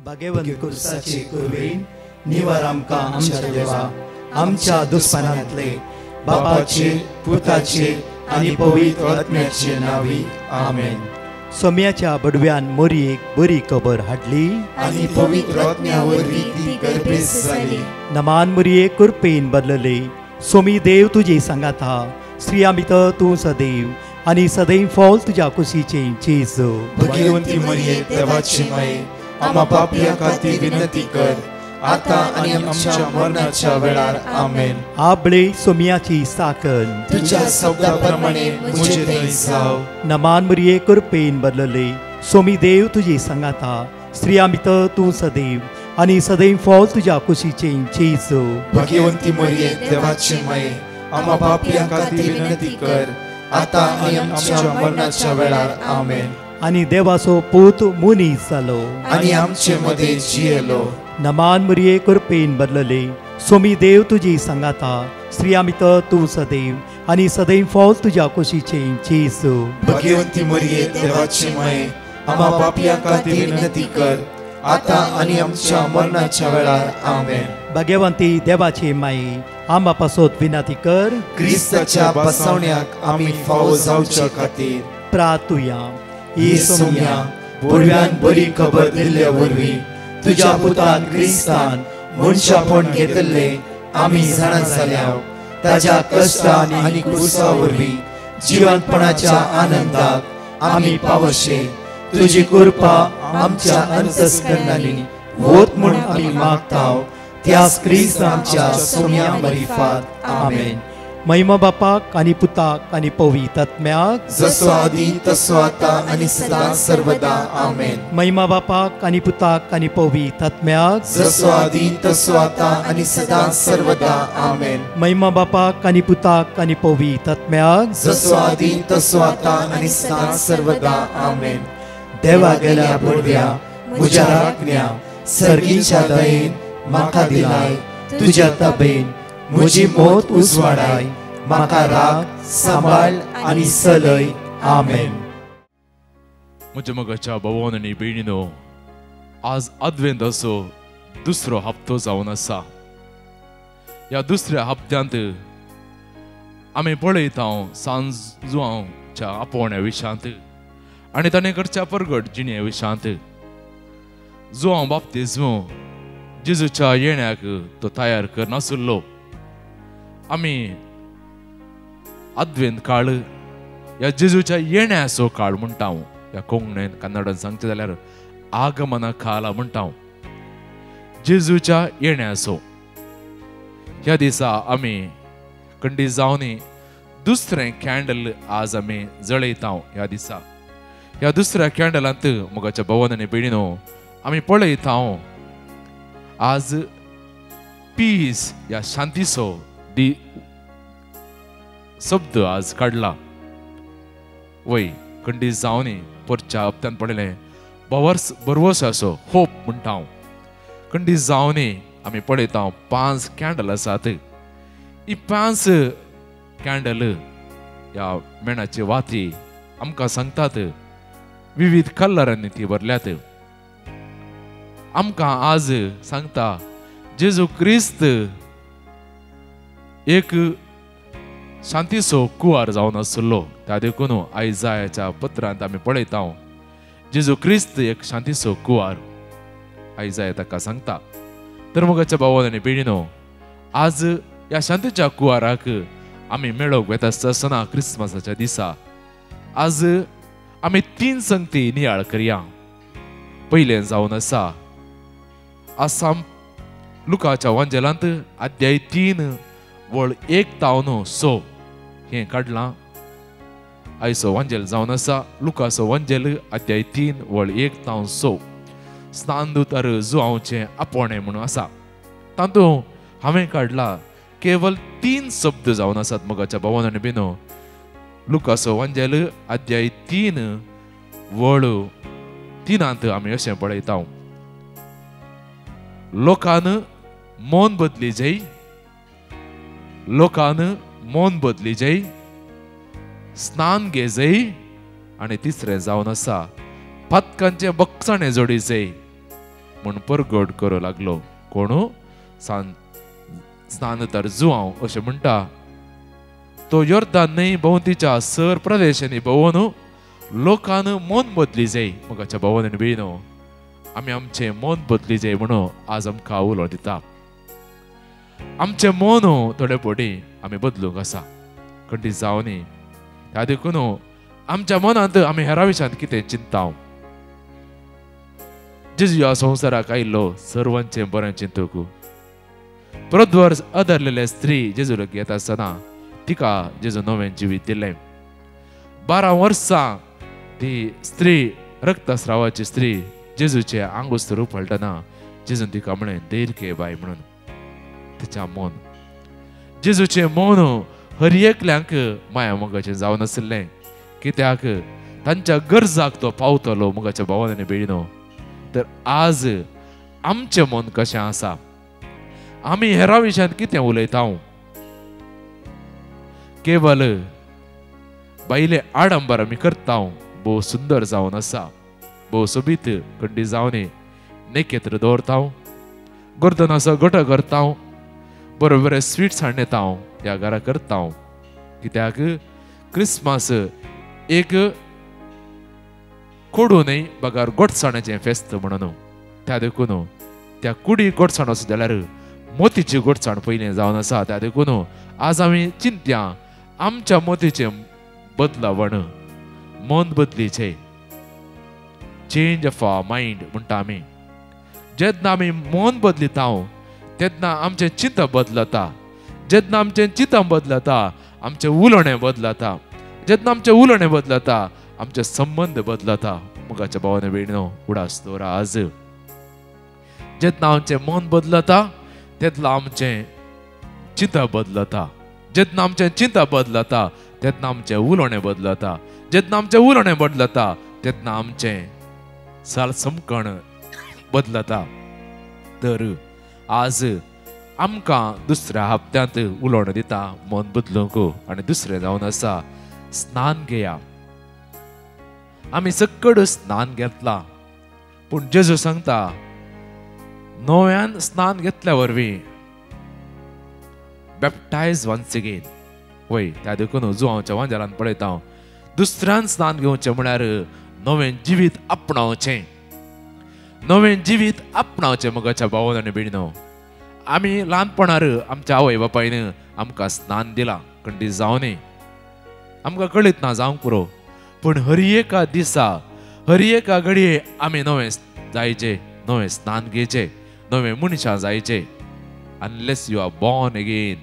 भाग्यवंत कुर्साचे कुरवीन निवार आमकां आमच्या देवा आमच्या दुस्मनांतले बापाचे पुताचे आनी पवित्र आत्म्याचे नावी आमेन. सोम्याच्या बडव्यान मोरयेक बरी खबर हाडली आनी पवित्र आत्म्या वरवीं ती गर्भेस जाली. नमान मोरये कुरपेन बदलले सोमी देव तुजे सांगात हा स्त्रिया भितर तूं सदैव आनी सदैव फॉल तुज्या कुशीचे जेजू. भाग्यवंती मरिये देवाची माये आम्हा पापियां खातीर विनंती कर आता आनी आमच्या मरणाच्या वेळार आमेन. आबळे सोम्याची साकन तुझ्या शब्दा प्रमाणे मुझे थंय जाव. नमान मोरये कुरपेन बदलले सोमी देव तुजे सांगात हा स्त्रिया भितर तूं सदैव आनी सदैव फॉल तुज्या कुशीचे जेजू. भाग्यवंती मरिये देवाची माये आम्हा पापियां खातीर विनंती कर आता आनी आमच्या मरणाच्या वेळार आमेन. आनी देवाचो पूत मुनीस जालो आनी आमचे मदे जियेलो. नमान मोरये कुरपेन बदलले सोमी देव तुजी सांगात हा स्त्रिया भितर तूं सदैव आनी सदैव फॉल तुज्या कुशीचे जेजू. भाग्यवंती मरिये देवाची माये आम्हा पापियां खातीर विनंती कर आता आनी आमच्या मरणाच्या वेळार आमेन. भाग्यवंती देवाचे माये आम्हा पासत विनंती कर क्रिस्ताच्या बसवण्याक आमी फावो जावच्या खातीर प्रार्थुया. ही सोम्या बडव्यान बरी खबर दिल्ल्या वरवीं तुज्या पुतान क्रिस्तान मनशापण घेतले आमी जाणा जाल्या ताज्या कश्टान आनी क्रुसा वरवीं जिवंतपणाच्या आनंदाक आमी पावशे तुजी कृपा आमच्या अंतस्करणांनी होत म्हूण आमी मागताव त्याच क्रिस्त आमच्या सोम्या मरिफात आमेन. महिमा बापाक आनी पुताक आनी पवित्र आत्म्याक जसो आदी तसो आता आनी सदां सर्वदा आमेन. महिमा बापाक आनी पुताक आनी पवित्र आत्म्याक जसो आदी तसो आता आनी सदां सर्वदा आमेन. महिमा बापाक आनी पुताक आनी पवित्र आत्म्याक जसो आदी तसो आता आनी सदां सर्वदा आमेन. देवा गेल्या बडव्या म्हज्या राखण्या सर्गीच्या दयेन म्हाका दिलाय तुज्या ताबेन म्हजी मोत उजवाडाय म्हाका राख सांबाळ आनी चलय आमेन. म्हज्या मोगाच्या भावांनो आनी भयणीनो आज अद्वेंत असो दुसरो हप्तो जावन आसा. ह्या दुसऱ्या हप्त्यांत आमी पळयता सांजुआंच्या आपोवण्या विशयांत आनी ताणें करच्या परगट जिणे विशयांत. जुआंव बाप्तिस्मो जेजूच्या येण्याक तो तयार करनासलो. आमी अद्वेंत काळ ह्या जेजूच्या येण्याचो काळ म्हणटा. ह्या कोंकणीन कन्नडान सांगचे जाल्यार आगमना काल म्हणटा. जेजूच्या येण्याचो ह्या दिसा आमी खंडी जावन दुसरें कॅन्डल आज आमी जळयता. ह्या दिसा ह्या दुसऱ्या कॅन्डलांत मोगाच्या भावांनो आनी भयणीनो आमी पळयता आज पीस ह्या शांतीचो शब्द आज काढला. वय खंडी जावन परच्या हप्त्यान पडले बरवसाचो होप म्हणटा. खंडी जावन आमी पळयता 5 कॅन्डल आसात. ही 5 कॅन्डल ह्या मेणाची वाती आमकां सांगतात विविध कलरांनी ती भरल्यात. आमकां आज सांगता जेजू क्रिस्त एक शांतीचो कुवार जावन आसलो. त्या देखून आयजायाच्या पत्रांत आमी पळयता जेजू क्रिस्त एक शांतीचो कुवार आयजाया ताका सांगता. तर मोगाच्या भावांनो आनी भयणीनो आज ह्या शांतीच्या कुवाराक आमी मेळोंक वेता आसतना क्रिस्मसाच्या दिसा आज आमी 3 संगती नियाळ करया. पयलें जावन आसा आसाम लुकाच्या वंजलांत अध्याय 3 वळ 1-6 हें काडलां. आयचो वंजल जावन आसा लुकाचो वंजल अध्याय 3 वळ 1-6. स्नानदूत जुआंवचें आपोवणें म्हणून आसा. तातूंत हांवें काडला केवल 3 शब्द जावन आसात मोगाच्या भावांनो आनी भयणीनो. लुकाचो वंजल अध्याय 3 वळ 3 आमी अशें पळयता लोकान मौन बदली जाय. लोकान मौन बदली जाय स्नान घे जाय आनी तिसरें जावन आसा पदकांचे बक्षणे जोडी जाय म्हूण परगट करूं लागलो. कोणू स्नान तर जुवांव अशें म्हणटा. तो योर्दान न्हंय भोंवतीच्या सर प्रदेशांनी भोंवून लोकांन मन बदली जाय. मोगाच्या भावांनी आणि भयणो, आमी आमचें मन बदली जाय म्हणून आज आमकां उलो दिता. आमचें मन थोडे फावटी आमी बदलूंक आसा, खंडी जावनी. त्या देखून आमच्या मनांत आमी हेरां विशयान कितें चिंताव. जेजू ह्या संवसाराक आयिल्लो सर्वांचें बरें चिंतूंक. प्रद्वर आदरलेले स्त्री जेजू लागीं येता आसतना तिका जेजू नवें जिवीत दिलें. 12 वर्सां ती स्त्री, रक्तस्रावाची स्त्री जेजूचे आंगुस्तर उफाळटना जेजून तिका म्हळें धैर्य घे बाय म्हणून. तिच्या मन, जेजूचें मन हर एकल्यांक माया मोगाचें जावन आसलें, कित्याक तांच्या गरजाक तो पावतलो. मोगाच्या भावांनी आनी भयणो, तर आज आमचें मन कशें आसा? आमी हेरां विशयान कितें उलयता? केवल बायले आडंबर आमी करता, भोव सुंदर जावन आसा, भोव सोबीत खंडी जावनी नेकेत्र दवरता, गर्दनाचो गोठो करता, बरे बरे स्वीट्स हाडून येता ह्या घरा करता. कित्याक क्रिस्मस एक कोडू न्हय बगार गोडसाणाचें फेस्त म्हणून. त्या देखून त्या कुडी गोडसाण आसा जाल्यार मोतीची गोडसाण पयलीं जावन आसा. त्या देखून आज आमी चिंत्या आमच्या मोतीचें बदलावण, मन बदलीचें, चेंज ऑफ मायंड म्हणटा आमी. जेन्ना आमी मन बदलिता तेन्ना आमचें चिंत बदलता. जेन्ना आमचें चिंतन बदलता आमचें उलोवणें बदलता. जेन्ना आमचें उलोवणें बदलता आमचे संबंध बदलता. मोगाच्या भावांनी भयणो, उडास दवरा आज. जेन्ना आमचें मन बदलता तेन्ना आमचें चिंत बदलता. जेन्ना आमचें चिंत बदलता तेन्ना आमचें उलोवणें बदलता. जेन्ना आमचें उलोवणें बदलता तेन्ना आमचें सालसमकण बदलता. तर आज आमकां दुसऱ्या हप्त्यांत उलोवणें दिता मन बदलूंक. आनी दुसरें जावन आसा स्नान घेया. आमी सक्कड स्नान घेतलां, पूण जेजू सांगता नव्यान स्नान घेतल्या वरवीं बॅप्टायज वन्स अगेन. वय त्या देखून जुवांवच्या वांजेलान पळयता दुसऱ्यान स्नान घेवचें म्हळ्यार नवें जिवीत आपणावचें. नवें जिवीत आपणावचें. मोगाच्या भावांनी आनी भयणो, आमी ल्हानपणार आमच्या आवय बापायन आमकां स्नान दिलां, खंडी जावनी आमकां कळीत ना जावंक पुरो. पूण हर एका दिसा, हर एका घडये आमी नवें जायचे, नवें स्नान घेवचें, नवें मनशां जायचें. Unless you are born again.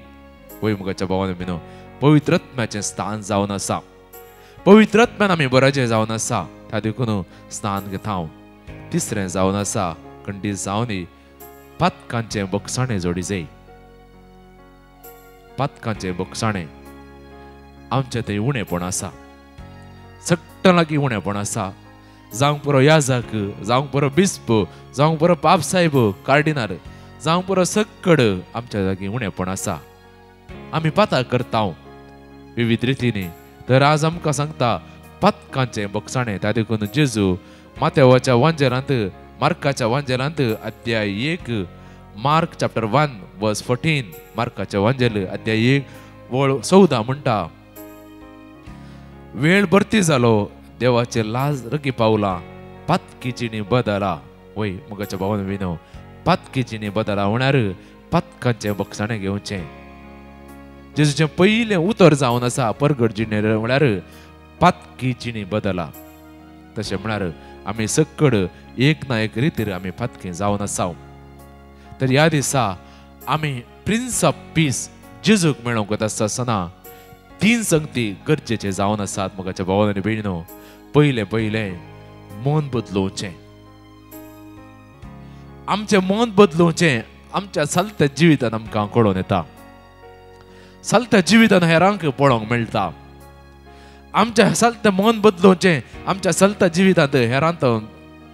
वय मोगाच्या भावांनी भयणो, पवित्र आत्म्याचें स्नान जावन आसा. पवित्र आत्म्यान आमी बरेचे जावन आसा. त्या देखून स्नान घेता. तिसरें जावन आसा खंडी जावनी पातकांचें बोगसाणें जोडी जाय. पातकांचें बोगसाणें आमचें थंय उणेपण आसा, सट्ट लागीं उणेपण आसा. जावंक पुरो याजक, जावंक पुरो बिस्प, जावंक पुरो पाप साहेब, कार्डिनल, जावंक पुरो सक्कड आमच्या जागी उणेपण आसा. आमी पाताळ करता विविध रितींनी. तर आज आमकां सांगता पातकांचें बोगसाणें. त्या देखून जेजू माथेवाच्या वांजेलांत, मार्काच्या वांजेलांत अध्याय 1, मार्क चॅप्टर 1 वर्स 14, मार्काच्या वांजेल अध्याय 1 वळ 14 म्हणटा, वेळ भरती जालो, देवाचे लाज रगी पावला, पातकीची बदला. वय मोगाच्या भावांनी भयणो, पातकीची बदला म्हळ्यार पातकांचें बोगसाणें घेवचें. जेजूचें पयलें उतर जावन आसा परगट जिणेर म्हळ्यार पातकीची बदला. तशें म्हळ्यार आमी सक्कड एक ना एक रितीर आमी पातकी जावन आसा. तर ह्या दिसा आमी प्रिन्स ऑफ पीस जेजूक मेळोवंक वता आसतना 3 संगती गरजेचे जावन आसात. मोगाच्या भावांनी आनी भयणो, पयलें मन बदलोवचें. आमचें मन बदलोवचें आमच्या चलत्या जिवितांत आमकां कळोवन येता. चलत्या जिवितांत हेरांक पळोवंक मेळटा. आमच्या चलत्या मन बदलोवचें आमच्या चलत्या जिवितांत हेरांत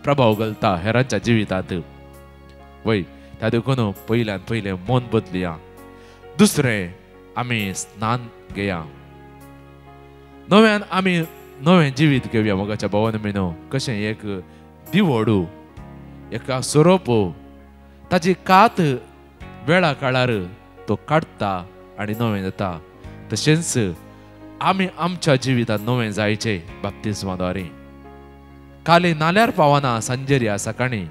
प्रभाव घालता, हेरांच्या जिवितांत. वय त्या देखून पयलें मन बदलया. दुसरें आमी स्नान घेया. नव्यान आमी नवें जिवीत घेवया. मोगाच्या भावांनी भयणो, कशें एक दिवोडू एका सोरोप ताची कात वेळा काळार तो काडटा आनी नवें जाता. तशेंच आमी आमच्या जिवितांत नवें जायचे बाप्तिस्माद्वारे. काले नाल्यार पावना सांजेर या सकाळी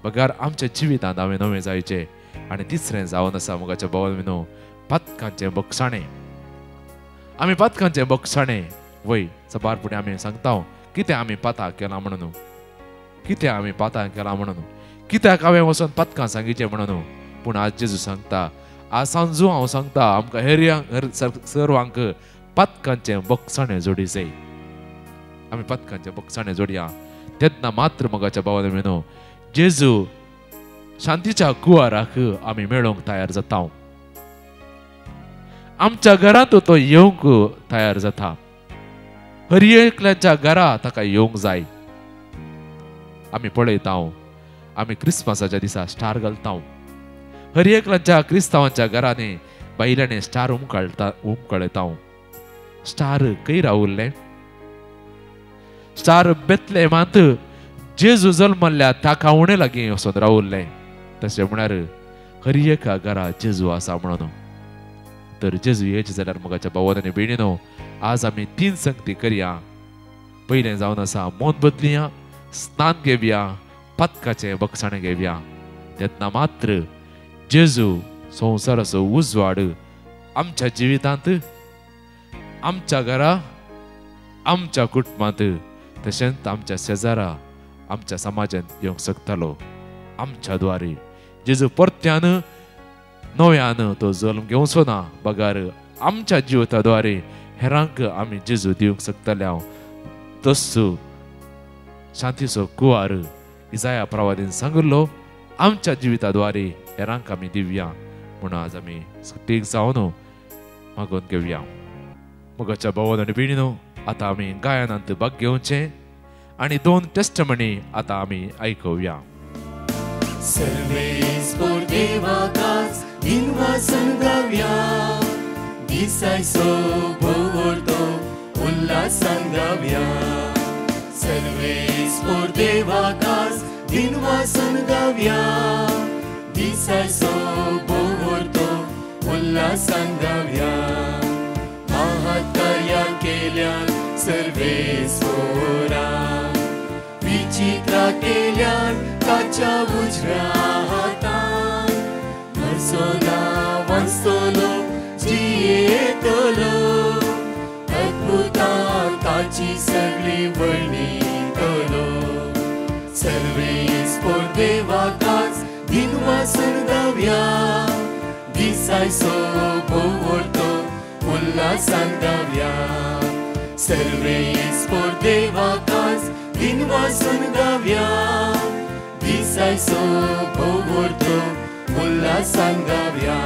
बगार आमच्या जिवितांत हांवें नवें जायचे. आनी तिसरें जावन आसा मोगाच्या भावांनो पातकांचें बक्षाणें. आमी पातकांचें बक्षाणें वय सबार फुडें आमी सांगता कितें आमी पातां केलां म्हणून, कितें आमी पातां केलां म्हणून, कित्याक हांवें वचून पातकां सांगिचें म्हणून. पूण आज जेजू सांगता, आज सांजू हांव सांगता आमकां हेर सर्वांक पातकांचें बक्षाणें जोडिचें. आमी पातकांचें बक्षाणें जोडया. तेन्ना मात्र मोगाच्या भावांनो जेजू शांतीच्या कुवाराक आमी मेळोवंक तयार जाता. आमच्या घरांत तो येवंक तयार जाता. हर एकल्याच्या घरा ताका येवंक जाय. आमी पळयता आमी क्रिस्मसाच्या दिसा स्टार घालता. हर एकल्याच्या क्रिस्तांवांच्या घरांनी बायलांनी स्टार उमकळयता. स्टार खंय रावुल्ले? स्टार बेतलेमांत जेजू जल्मल्ल्या त्या खावणे लागीं वचून रावुल्ले. तशें म्हळ्यार हर एका घरा जेजू आसा म्हणून. तर जेजू येचे जाल्यार मोगाच्या भावांनो आनी भयणीनो आज आमी 3 संगती करया. पयलें जावन आसा मोन बदलुया, स्नान घेवया, पातकाचें बक्षाणें घेवया. तेन्ना मात्र जेजू संवसाराचो उजवाड आमच्या जिवितांत, आमच्या घरा, आमच्या कुटुंबांत, तशेंच आमच्या शेजारा, आमच्या समाजांत येवंक शकतलो. आमच्या द्वारे जेजू परत्यान नव्यान तो जल्म घेवचो ना. बगार आमच्या जिविताद्वारे हेरांक आमी जेजू दिवंक शकतले. तसो शांतीचो कुवार इसाया प्रवादीन सांगलो आमच्या जिविताद्वारे हेरांक आमी दिवया. म्हणून आज आमी सुटीक जावन मागून घेवया. मोगाच्या भावांनो आनी भयणीनो आतां आमी गायनांत भाग घेवचें आनी 2 टेस्टमनी आतां आमी आयकुया. सर्वेस por देवाकाच दिनवासन गावया. दिसायचो भोवतो उल्हासान गावया. सर्वेस por देवाकाच दिनवासन गावया. दिसायचो भोवतो उल्हासान गावया. महाकार्या केल्यान सर्वेस पोरा. विचित्रा केल्यान ताच्या उजव्या हातान. मर्सोना वाचतलो जियेतलो. अद्भुतां ताची सगळी वळणीतलो. सर्वेस por देवाकाच दिनवासन गावया. दिसायचो भोवतो उल्हासान गावया. सर्वेस por देवाकाच दिनवासन गावया. दिसायचो भोवतो उल्हासान गावया.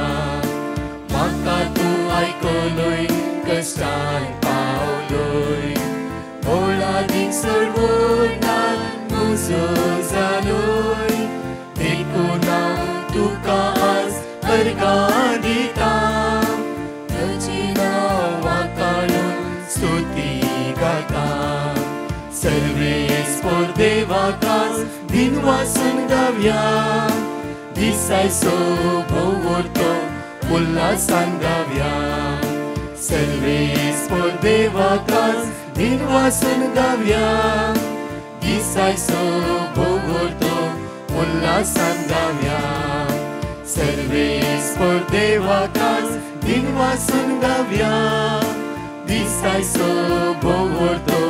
म्हाका तूं आयकलोय कश्टान पावलोय. ओळादीक सोडवोनान म्हजो जालोय. देखून हांव तुका आज अर्गां दिता. तुजें नांव वाखाणून स्तुती गाता. सर्वेस por देवाकाच दिनवासन गावया. दिसायचो भोवतो उल्हासान गावया. सर्वेस por देवाकाच दिनवासन गावया. दिसायचो भोवतो उल्हासान गावया. सर्वेस por देवाकाच दिनवासन गावया. दिसायचो भोवतो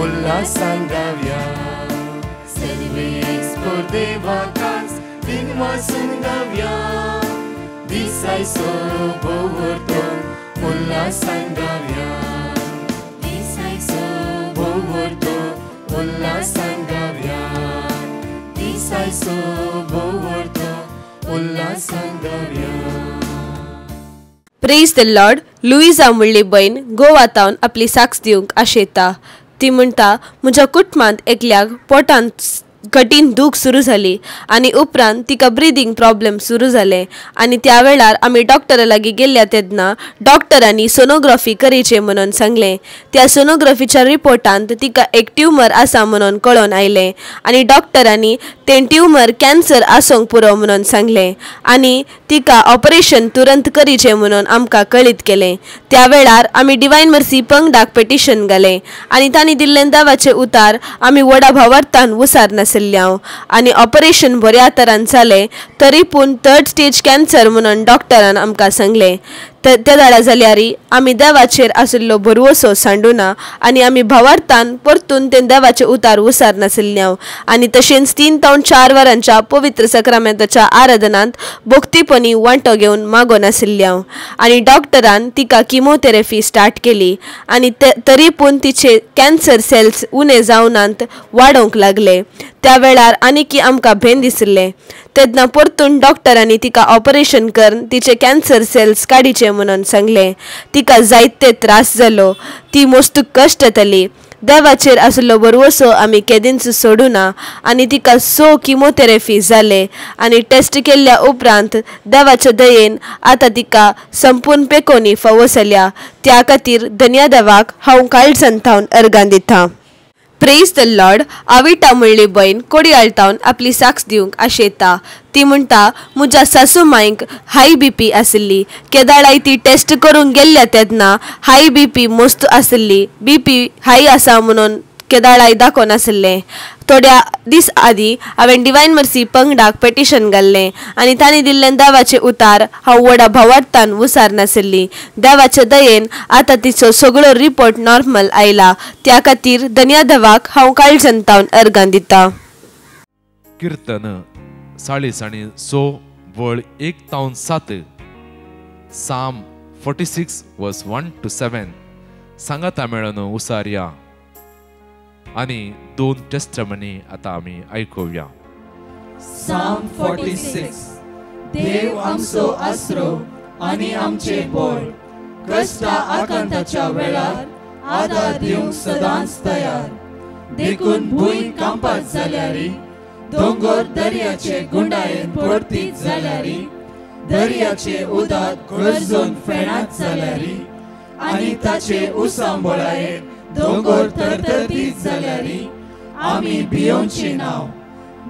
उल्हासान गावया. सर्वेस por देवाकाच दिनवासन गावया. दिसायचो भोवतो उल्हासान गावया. दिसायचो भोवतो उल्हासान गावया. दिसायचो भोवतो उल्हासान गावया. Praise the lord. लुईजा म्हणली बहीण गोवातावन आपली साक्ष दिवंक आशेता. ती म्हणटा म्हज्या कुटुंबांत एकल्याक पोटांत कठीण दूख सुरू झाली आणि उपरांत तिका ब्रिदींग प्रॉब्लेम सुरू झाले आणि त्या वेळार आमी डॉक्टरा लागीं गेल्ल्या तेन्ना डॉक्टरांनी सोनोग्राफी करीचे म्हणून सांगले. त्या सोनोग्राफीच्या रिपोर्टांत तिका एक ट्युमर आसा म्हणून कळोन आयले आणि डॉक्टरांनी तें ट्युमर कॅन्सर आसोंक पुरो म्हणून सांगले आणि तिका ऑपरेशन तुरंत करीचे म्हणून आमकां कळीत केले. त्या वेळार आमी डिवायन मर्सी पंगडाक पेटिशन घाले आणि तांणी दिल्ले दावाचे उतार आमी व्हडा भावार्थान उसार नासल्ल्या आणि ऑपरेशन बऱ्या तरान जालें तरी पूण 3rd स्टेज कॅन्सर म्हणून डॉक्टरान आमकां सांगले. त्या दाडा जाल्यार आमी देवाचेर आशिल्लो भरवसो सांडूना आणि आमी भावार्थान परतून ते देवाचे उतार उसार नासल्ल्या आणि तशेंच 3 ते 4 वरांच्या पवित्र सक्रामेंताच्या आराधनांत भक्तीपणी वांटो घेवन मागो नासल्ल्या आणि डॉक्टरान तिका किमोथेरपी स्टार्ट केली आणि तरी पूण तिचे कॅन्सर सेल्स उणे जावनांत वाडोवंक लागले. त्या वेळार आनीक आमकां भेन दिसले. तेन्ना परतून डॉक्टरांनी तिका ऑपरेशन करून तिचे कॅन्सर सेल्स काडीचे म्हणून सांगले. तिका जायते त्रास जालो, ती मस्त कश्ट जाली. देवाचेर आशिल्लो भरवसो आमी केदींच सोडूना आणि तिका किमोथेरपी जाले आणि टेस्ट केल्ल्या उपरांत देवाच्या दयेन आतां तिका संपूर्ण पेकोनी फावो जाल्या. त्या खातीर धन्यदेवाक हांव काळजांतावन अर्गां दितां. Praise the Lord. आविटा म्हणली बहीण कोडयाळतावन आपली साक्ष दिवंक आशेता. ती म्हणटा म्हज्या सासू मांयक हाय BP आशिल्ली. केदाळाय ती टेस्ट करूंक गेल्ल्या तेन्ना हाय BP मस्त आशिल्ली. BP हाय आसा म्हणून केदाळाय दाखोनासले. थोड्या दीस आदी हांवें डिवायन मर्सी पंगडाक पेटिशन घाल्लें आणि तांणी दिल्ले देवाचे उतार हांव व्हडा भावार्थान उसार नासली. देवाच्या दयेन आतां तिचो सगळो रिपोर्ट नॉर्मल आयला. त्या खातीर धन्यदेवाक हांव काळजांतावन अर्गां दितां. कीर्तन 46 वळ 1 ते 7. साम 46 वर्स 1 to 7. सांगाता मेळून उसारया आणि 2 टेस्टमनी आता आमी आयकुया. साम 46. देव आमचो आसरो आनी आमचे बोळ, कश्टा आकांताच्या वेळार आदार दिवंक सदांच तयार. देखून भूंय कांपात जाल्यारी, दोंगर दर्याचे गुंडायेन परतीत जाल्यारी, दर्याचे उदक गरजून फेणात जाल्यारी आनी ताचे उसांबोळायेर दोंगर तरतरतीत जाल्यारी, आमी भियोंची नाव.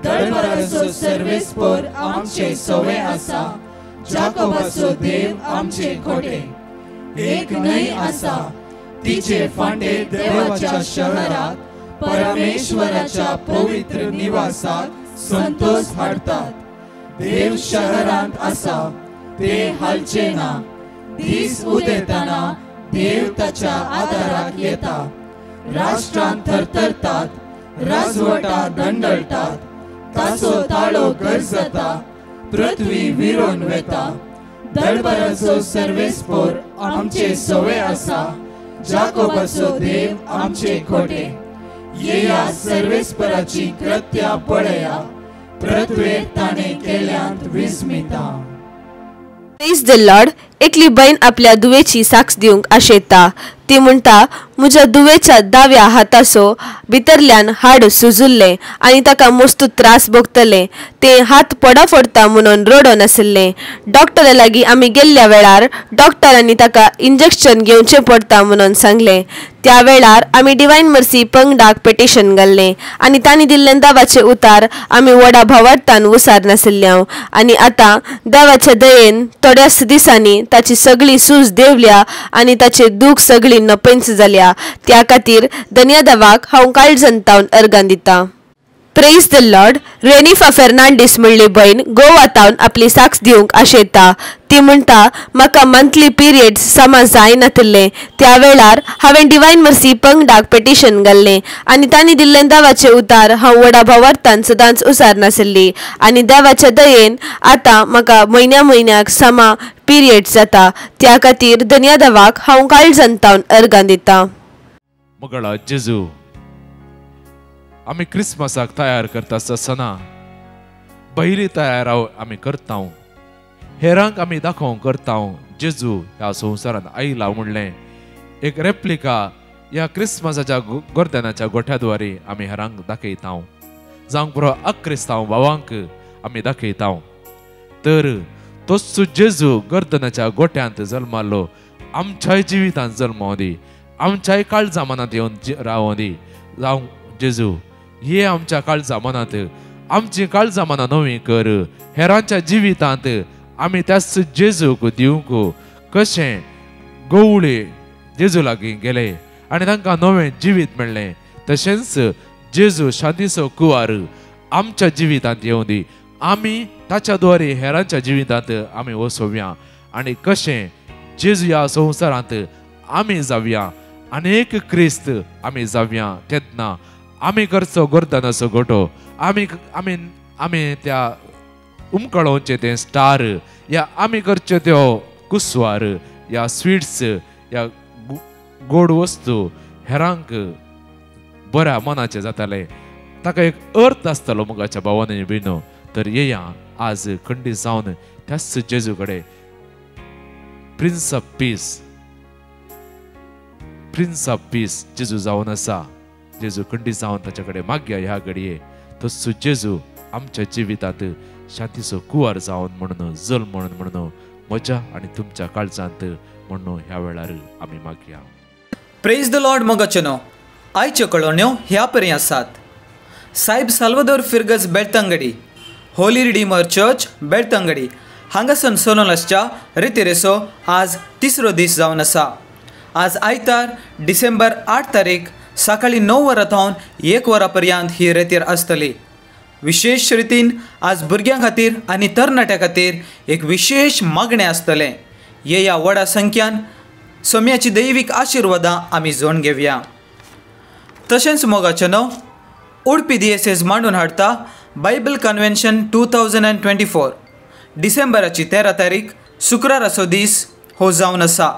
दळपराचो सर्वेस्पर आमचे सवय आसा, जाकोबाचो देव आमचे खोटे. एक न्हंय आसा, तिचे फांटे देवाच्या शहरात, परमेश्वराच्या पवित्र निवासात संतोष हाडतात. देव शहरांत आसा, ते हालचे ना. दीस उदेताना देव ताच्या आदाराक येता. राष्ट्रांत थरथरतात, राजवटा दंडळटात. ताचो ताळो गरजता, पृथ्वी विरोन वेता. दळपराचो सर्वेस्पर आमचे सवय आसा, जाकोबाचो देव आमचे खोटे. येया सर्वेस्पराची कृत्या पळया, पृथ्वेर ताणे केल्यांत विस्मिता. Praise the Lord. एकली बहीण आपल्या दुवेची साक्ष दिवंक आशेता. ती म्हणटा म्हज्या दुवेच्या दाव्या हाताचो भितरल्यान हाड सुजुल्ले आणि ताका मस्त त्रास भोगतले. ते हात पडा फोडता म्हणून रडो नासले. डॉक्टरा लागीं आमी गेल्ल्या वेळार डॉक्टरांनी ताका इंजेक्शन घेवचें पडटा म्हणून सांगले. त्या वेळार आमी डिवायन मर्सी पंगडाक पेटिशन घाल्लें आणि तांणी दिल्ले दावाचे उतार आमी व्हडा भावार्थान उसार नासल्या आणि आतां देवाच्या दयेन थोड्याच दिसांनी ताची सगळी सूज देवल्या आणि ताचे दूख सगळी नपैंच जाल्या. त्या खातीर धन्यदेवाक हांव काळजांतावन अर्गां दितां. Praise the lord. Renifa Fernandes म्हणली बहीण गोवातावन आपली साक्ष दिवंक आशेता. ती म्हणटा म्हाका मंथली पिरियड्स समा जायनासले. त्या वेळार हांवें डिवायन मर्सी पंगडाक पेटिशन घाल्लें आणि तांणी दिल्ले देवाचे उतार हांव व्हडा भावार्थान सदांच उसार नासली आणि देवाच्या दयेन आतां म्हाका म्हयन्याक समा पिरियड्स जाता. त्या खातीर धन्यदेवाक हांव काळजांतावन अर्गां दितां. मगळा जेजू, आमी क्रिसमसाक तयार करता आसतना पयली तयार आमी करता. हेरांक आमी दाखोवंक करता जेजू ह्या संवसारांत आयला म्हणलें. एक रेप्लिका ह्या क्रिसमसाच्या गोरद्यानाच्या गोठ्याद्वारे आमी हेरांक दाखयता. जावंक पुरो अक्रिस्तांव भावांक आमी दाखयता. तर तोच जेजू गर्दनाच्या गोट्यांत जल्मालो, आमच्याय जिवितांत जल्मो दी, आमच्याय काळ जमानात येवन रावो दी. जावं जेजू हे आमच्या काळ जमानात आमची काळ जमाना नवी कर. हेरांच्या जिवितांत आमी त्याच जेजूक दिवंक कशें गवळे जेजू लागीं गेले आनी तांकां नवें जिवीत मेळ्ळें, तशेंच जेजू शांतीचो कुवार आमच्या जिवितांत येवं दी. आमी ताच्या द्वारे हेरांच्या जिवितांत आमी वसोवया आनी कशें जेजू ह्या संवसारांत आमी जावया, अनेक क्रिस्त आमी जावया. तेन्ना आमी करचो गर्दनाचो गोटो, आमी आमी आमी त्या उमकळोवचे ते स्टार, या आमी करच्यो त्यो कुस्वार, या स्वीट्स, या गोड वस्तू हेरांक बऱ्या मनाचे जाताले. ताका एक अर्थ आसतलो मुगाच्या भावांनी बिनो. तर येया आज खंडीत जावन त्याच जेजू कडेन प्रिन्स ऑफ पीस जेजू जावन आसा. जेजू खंडीत जावन ताचे कडेन मागया ह्या घडये. तसो जेजू आमच्या जिवितांत शांतीचो कुवार जावन म्हणून जल म्हणून म्हज्या आनी तुमच्या काळजांत म्हणून ह्या वेळार आमी मागया. Praise the lord. मोगाचेनो आयच्यो कळोवण्यो ह्या परी आसात. सायब Salvador Fergus Belthangady holy redeemer church Belthangady हांगासून सोनोलसच्या रितीरेसो आज तिसरो दीस जावन आसा. आज आयतार डिसेंबर 8 तारीख सकाळी 9 वरां थावन 1 वरां पर्यंत ही रेतीर आसतली. विशेष रितीन आज भुरग्यां खातीर आनी तरणाट्यां खातीर एक विशेष मागणें आसतलें. ह्या व्हडा संख्यान सोम्याची दैवीक आशिर्वादां आमी जोड घेवया. तशेंच मोगाचेनो उडपी DSS मांडून हाडटा बायबल कन्वेन्शन 2024 डिसेंबराची 13 तारीख शुक्राराचो दीस हो जावन आसा.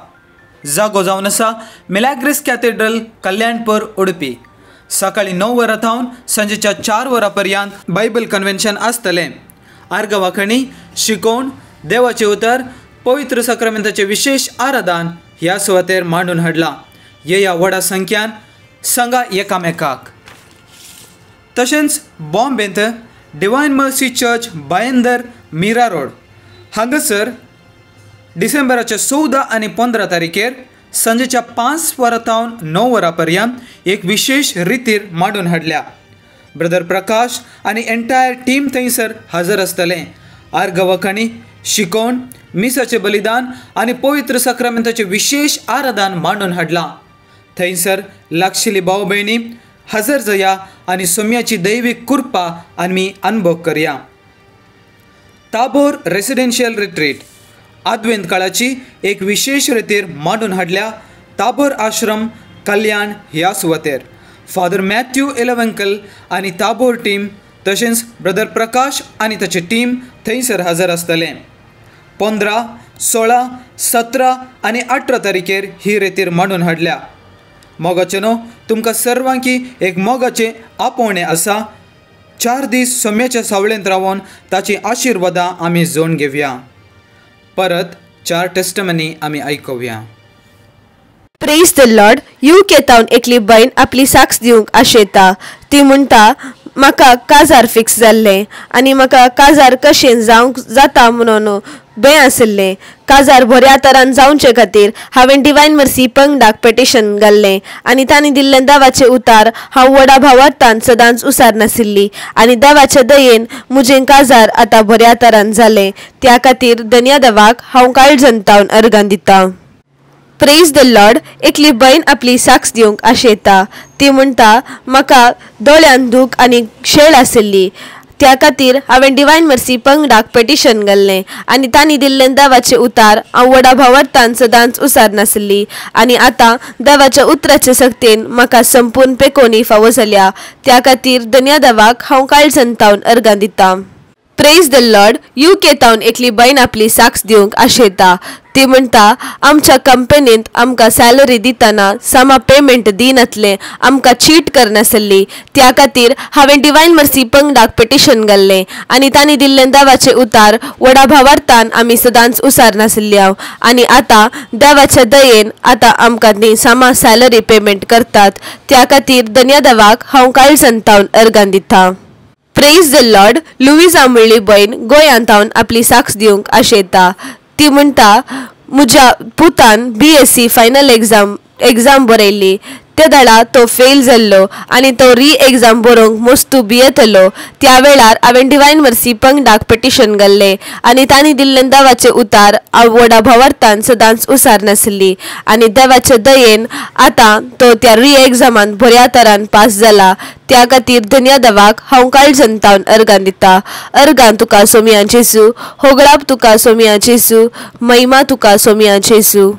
जागो जावन आसा मिलॅग्रिस कॅथेड्रल कल्याणपूर उडपी. सकाळी 9 वरां थावन सांजेच्या 4 वरां पर्यंत बायबल कन्वेन्शन आसतलें. आर्गवाखणी, शिकोवण, देवाचे उतर, पवित्र सक्रामेंताचे विशेष आराधन ह्या सुवातेर मांडून हाडला. ह्या व्हडा संख्यान सांगा एकामेकाक. तशेंच बॉम्बेंत डिवायन मर्सी चर्च बायंदर मिरा रोड हांगासर डिसेंबराच्या 14 आनी 15 तारखेर सांजेच्या 5 वरां थावन 9 वरां पर्यंत एक विशेष रितीर मांडून हाडल्या. ब्रदर प्रकाश आनी एंटायर टीम थंयसर हजर आसतलें. आर्गवाखणी, शिकोवण, मिसाचे बलिदान आनी पवित्र सक्रामेंताचे विशेष आराधन मांडून हाडलां. थंयसर लागशिल्ली भाव भयणी हजर जाया आनी सोम्याची दैवीक कृपा आमी अनुभव करया. ताबोर रेसिडेन्शियल रिट्रीट आद्वेंत काळाची एक विशेष रितीर मांडून हाडल्या. ताबोर आश्रम कल्याण ह्या सुवातेर फादर मॅथ्यू एलवंकल आनी ताबोर टीम तशेंच ब्रदर प्रकाश आनी ताचे टीम थंयसर हजर आसतले. 15, 16, 17 आनी 18 तारखेर ही रितीर मांडून हाडल्या. मोगाचेनो तुमकां सर्वांकी एक मोगाचें आपोवणें आसा. 4 दीस सोम्याच्या सावळेंत रावून ताची आशिर्वादां आमी जोड घेवया. परत 4 टेस्टमनी आमी आयकुया. Praise the lord. UKतावन एकली बायन आपली साक्ष दिवंक आशेता. ती म्हणटा म्हाका काजार फिक्स जाल्लें आनी म्हाका काजार कशें जावंक जाता म्हणून भंय आशिल्लें. काजार बऱ्या तरान जावचे खातीर हांवें डिवायन मर्सी पंगडाक पेटिशन घाल्लें आनी तांणी दिल्लें देवाचें उतार हांव व्हडा भावार्थान सदांच उसार नाशिल्ली आनी देवाच्या दयेन म्हजें काजार आतां बऱ्या तरान जालें. त्या खातीर धन्य देवाक हांव काळजंतावन अर्गां दितां. Praise the Lord. एकली बायन आपली साक्ष दिवंक आशेता. ती म्हणटा म्हाका दोळ्यान दूख आनी शेळ आशिल्ली. त्या खातीर हांवें डिवायन मर्सी पंगडाक पेटिशन घाल्लें आनी तांणी दिल्लें देवाचें उतार हांव व्हडा भावार्थान सदांच उसार नाशिल्ली आनी आतां देवाच्या उतराचे सक्तीन म्हाका संपूर्ण पेकोनी फावो जाल्या. त्या खातीर धन्य देवाक हांव काळजंतावन अर्गां दितां. Praise the lord. UKतावन एकली बायन आपली साक्ष दिवंक आशेता. ती म्हणटा आमच्या कंपनींत आमकां सॅलरी दितना समा पेमेंट दिनातलें आमकां चीट करनासली. त्या खातीर हांवें डिवायन मर्सी पंगडाक पेटिशन घाल्लें आनी तांणी दिल्लें देवाचें उतार व्हडा भावार्थान आमी सदांच उसार नाशिल्ल्या आनी आतां देवाच्या दयेन आतां आमकां ती समा सॅलरी पेमेंट करतात. त्या खातीर धन्य देवाक हांव काळजंतावन अर्गां दितां. Praise the lord. लुईजा म्हणली बहीण गोंयांत हांवन आपली साक्ष दिवंक आशेता. ती म्हणटा म्हज्या पुतान BSc फायनल एग्जाम बरयल्ली. त्या दाडा तो फेल जाल्लो आनी तो एग्जाम बरोवंक मस्तू भियेतलो. त्या वेळार हांवें डिवायन मर्सी पंगडाक पिटिशन घाल्लें आनी तांणी दिल्ले देवाचे उतार व्हडा भावार्थान सदांच उसार नासली. आनी देवाचे दयेन आतां तो त्या एग्जामान बऱ्या तरान पास जाला. त्या खातीर धन्य देवाक हांव काळजंतावन अर्गां दिता. अर्गां तुका सोमिया जेसू, होगळाप तुका सोमिया जेसू, महिमा तुका सोमिया जेसू.